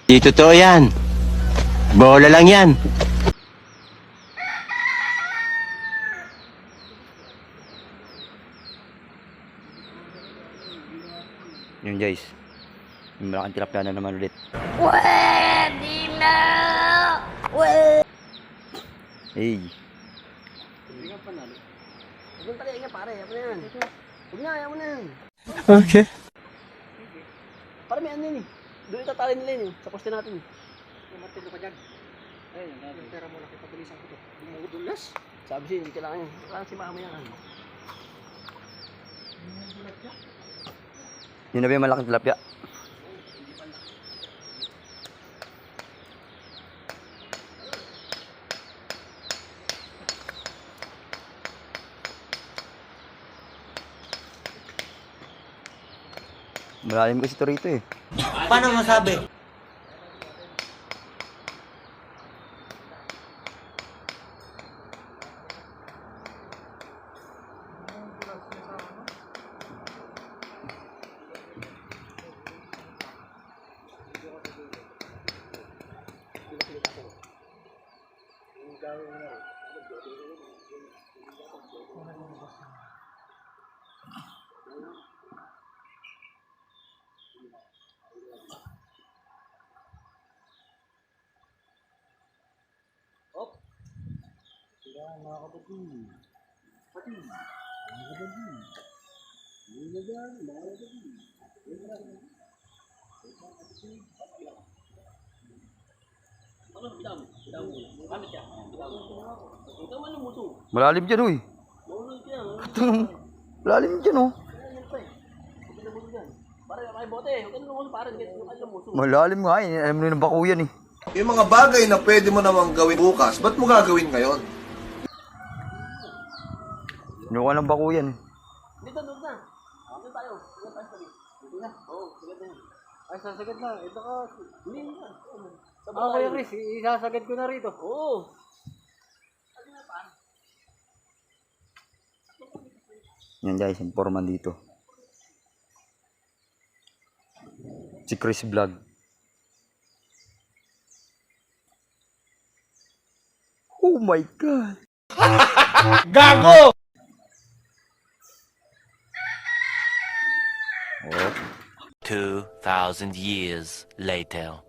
Di totoo yan. Bola lang yan. Yun guys, yung malaking tilapia na naman ulit. Pwede na! Hey, Hindi ka panalo. Huwag mong talaga pare, ayaw mo na yan. Huwag na, ayaw mo na yan. Okay. Para may ano yun eh. Doon itatali nila yun eh, sa poste natin. Matilo ka dyan. Ayun, yung pera mo nakipabilisan ko to. Dumudulas. Sabi siya, hindi kailangan yun. Kailangan si mama yan. yun na ba yung malaking tilapia? Malalim kasi ito rito eh. Paano masabi? Malalim dyan uy. Malalim dyan oh. Malalim nga eh. Alam mo na yung bako yan eh. Yung mga bagay na pwede mo namang gawin bukas, ba't mo gagawin ngayon? Ano ka ng bako yan eh. Dito na. Dito tayo. Dito tayo sa dito na. Oo, sagad na yan. Ay, sasagad na. Ito ka. Hindi na. Kuya Chris, isasagad ko na rito. Oo. Yan guys, yung foreman dito. Si Chris Vlog. Oh my God! Gago! Oh. 2,000 years later.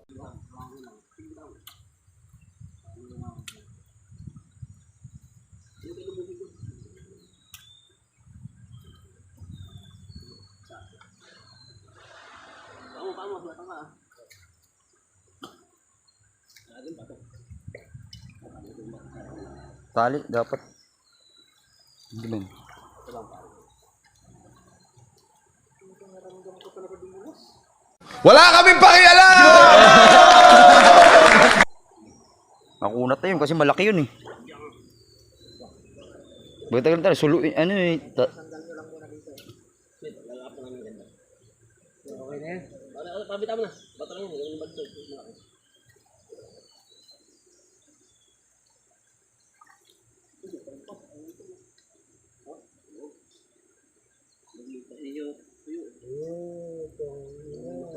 Tali, dapat. Hindi man. Wala kaming pakialam! Nakunat na yun kasi malaki yun eh. Bagay tayo, suluin, ano eh. Okay na yan. Pabita mo na. Bato lang yun. Yung bato.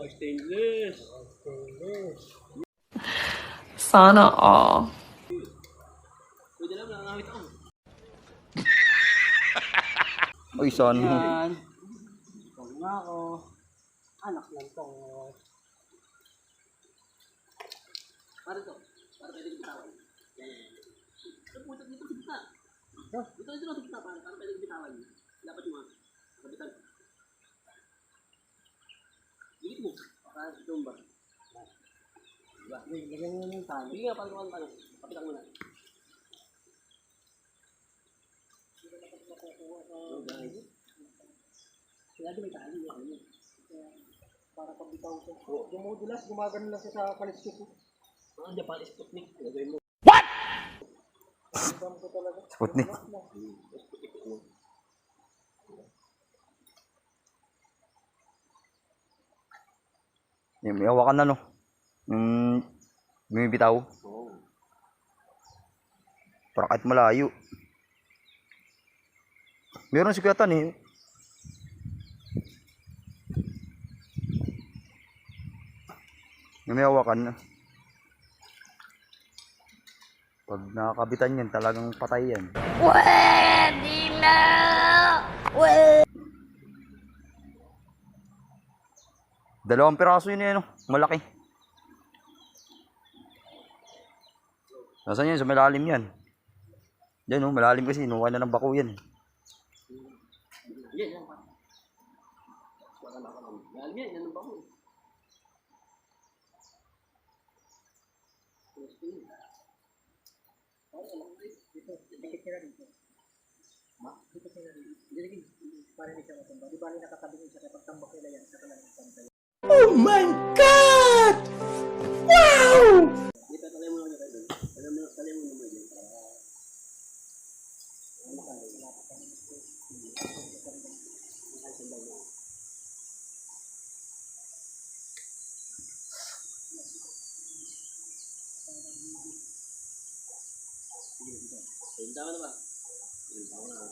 Stainless. Sana all. Pwede lang, nakakawit ako. Uy, saan mo? Yan. Ito nga ako. Anak lang to. Para to. Para pwede bitawan. Yan. Ito po, dito sa gitna. Dito sa gitna, para pwede bitawan. Dapat yung mga kabitan. Dikit mo. Para sa tumba. Diba? Lagyan mo yung tali. Sige nga, pagkakuan ka na. Kapitan mo na. Kaya di may tali yan. Para pabitaw ko. Dumudulas, gumagano lang siya sa kaliskip ko. Diyan pa Sputnik. Lagay mo. What? Sputnik. Yung may hawakan na no. Yung bumibitaw. Para kahit malayo. Meron si Katan eh. Yung may hawakan. Pag nakakabitan yan, talagang patay yan. Pwede na! Dalawang piraso yun eh, no? Malaki. Nasaan yan? Sa malalim yan. Yan, no? Malalim kasi. Inuha na ng bako yan. Yan, yan. Lalim yan, yan ang bako. Tama na ba? Tama na.